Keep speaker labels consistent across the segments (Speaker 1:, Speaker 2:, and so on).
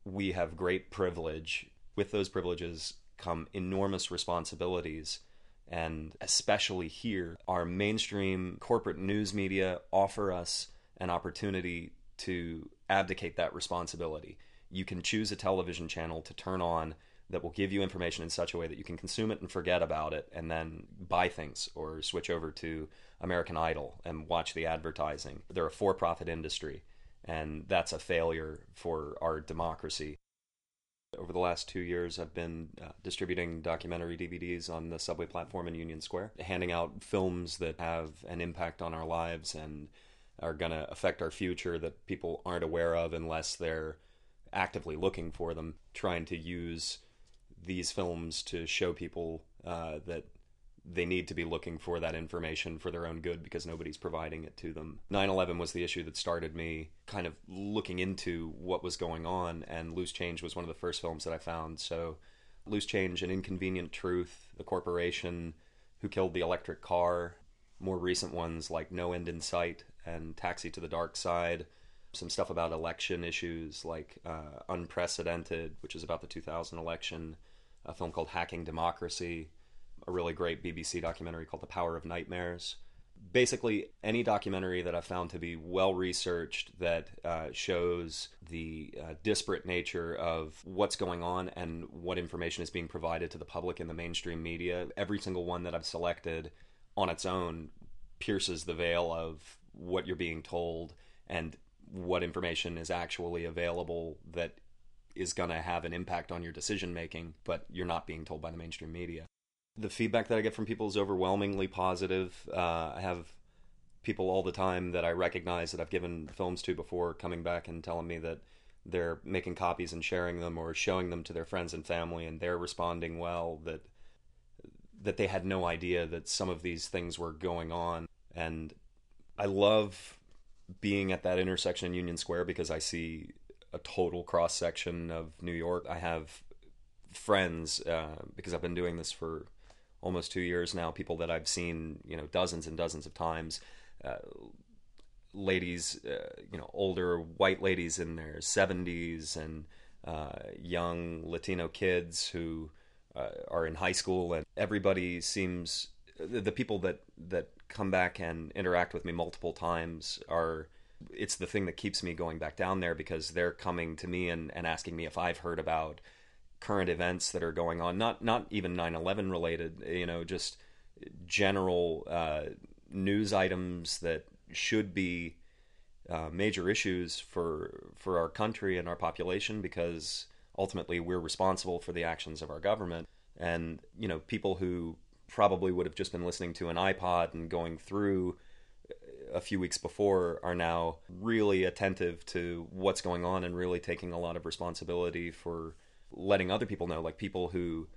Speaker 1: we have great privilege. With those privileges come enormous responsibilities. And especially here, our mainstream corporate news media offer us an opportunity to abdicate that responsibility. You can choose a television channel to turn on that will give you information in such a way that you can consume it and forget about it and then buy things or switch over to American Idol and watch the advertising. They're a for-profit industry, and that's a failure for our democracy. Over the last 2 years, I've been distributing documentary DVDs on the subway platform in Union Square, handing out films that have an impact on our lives and are going to affect our future that people aren't aware of unless they're actively looking for them, trying to use these films to show people that they need to be looking for that information for their own good because nobody's providing it to them. 9/11 was the issue that started me kind of looking into what was going on, and Loose Change was one of the first films that I found. So Loose Change, An Inconvenient Truth, The Corporation, Who Killed the Electric Car, more recent ones like No End in Sight and Taxi to the Dark Side, some stuff about election issues like Unprecedented, which is about the 2000 election, a film called Hacking Democracy, a really great BBC documentary called The Power of Nightmares. Basically, any documentary that I've found to be well-researched that shows the disparate nature of what's going on and what information is being provided to the public in the mainstream media, every single one that I've selected on its own pierces the veil of what you're being told and what information is actually available that is going to have an impact on your decision-making, but you're not being told by the mainstream media. The feedback that I get from people is overwhelmingly positive. I have people all the time that I recognize that I've given films to before coming back and telling me that they're making copies and sharing them or showing them to their friends and family, and they're responding well, that they had no idea that some of these things were going on. And I love being at that intersection in Union Square because I see a total cross-section of New York. I have friends, because I've been doing this for almost 2 years now, people that I've seen, dozens and dozens of times, ladies, older white ladies in their 70s and young Latino kids who are in high school, and everybody seems, the people that come back and interact with me multiple times it's the thing that keeps me going back down there, because they're coming to me and asking me if I've heard about current events that are going on, not even 9/11 related, just general news items that should be major issues for our country and our population, because ultimately we're responsible for the actions of our government. And people who probably would have just been listening to an iPod and going through a few weeks before are now really attentive to what's going on and really taking a lot of responsibility for letting other people know, like people who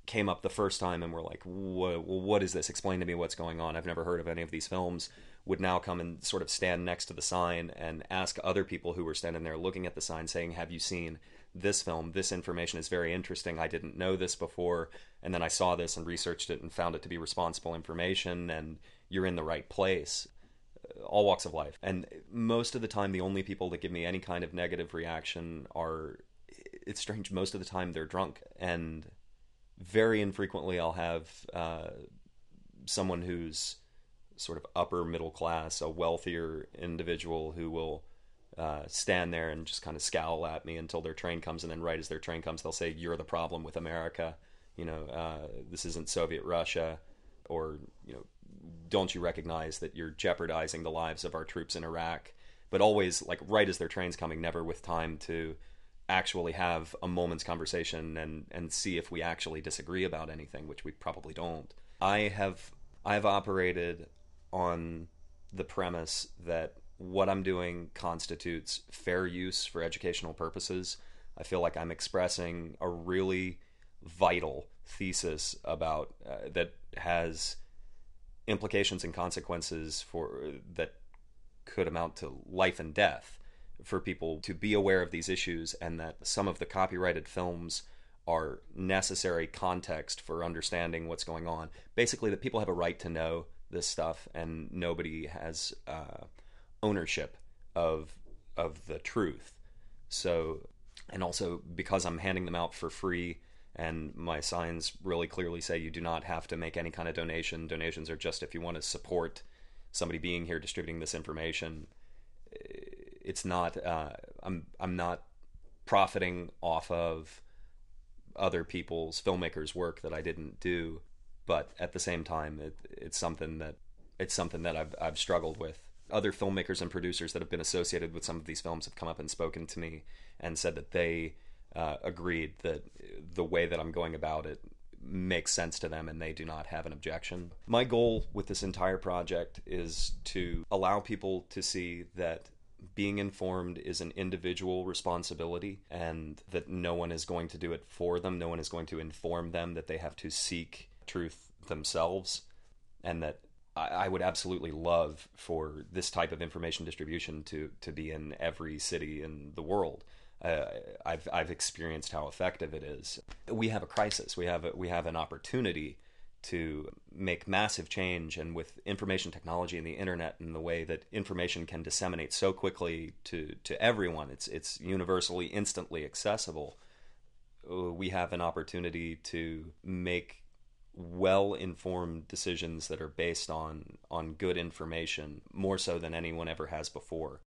Speaker 1: came up the first time and were like, what is this? Explain to me what's going on. I've never heard of any of these films, would now come and sort of stand next to the sign and ask other people who were standing there looking at the sign, saying, have you seen this film? This information is very interesting. I didn't know this before. And then I saw this and researched it and found it to be responsible information, and you're in the right place. All walks of life. And most of the time, the only people that give me any kind of negative reaction are, it's strange, most of the time they're drunk. And very infrequently I'll have someone who's sort of upper middle class, a wealthier individual who will stand there and just kind of scowl at me until their train comes, and then right as their train comes, they'll say, you're the problem with America. This isn't Soviet Russia, or, don't you recognize that you're jeopardizing the lives of our troops in Iraq? But always, like, right as their train's coming, never with time to actually have a moment's conversation and see if we actually disagree about anything, which we probably don't. I've operated on the premise that what I'm doing constitutes fair use for educational purposes. I feel like I'm expressing a really vital thesis about that has implications and consequences that could amount to life and death for people to be aware of these issues, and that some of the copyrighted films are necessary context for understanding what's going on. Basically, that people have a right to know this stuff, and nobody has ownership of the truth. So And also because I'm handing them out for free, and my signs really clearly say you do not have to make any kind of donation. Donations are just if you want to support somebody being here distributing this information. It's not. I'm not profiting off of other people's filmmakers' work that I didn't do, but at the same time, it's something that I've struggled with. Other filmmakers and producers that have been associated with some of these films have come up and spoken to me and said that they agreed that the way that I'm going about it makes sense to them and they do not have an objection. My goal with this entire project is to allow people to see that being informed is an individual responsibility and that no one is going to do it for them. No one is going to inform them, that they have to seek truth themselves, and that I would absolutely love for this type of information distribution to be in every city in the world. I've experienced how effective it is. We have a crisis. We have an opportunity to make massive change, and with information technology and the internet and the way that information can disseminate so quickly to everyone, it's universally, instantly accessible. We have an opportunity to make well-informed decisions that are based on good information, more so than anyone ever has before.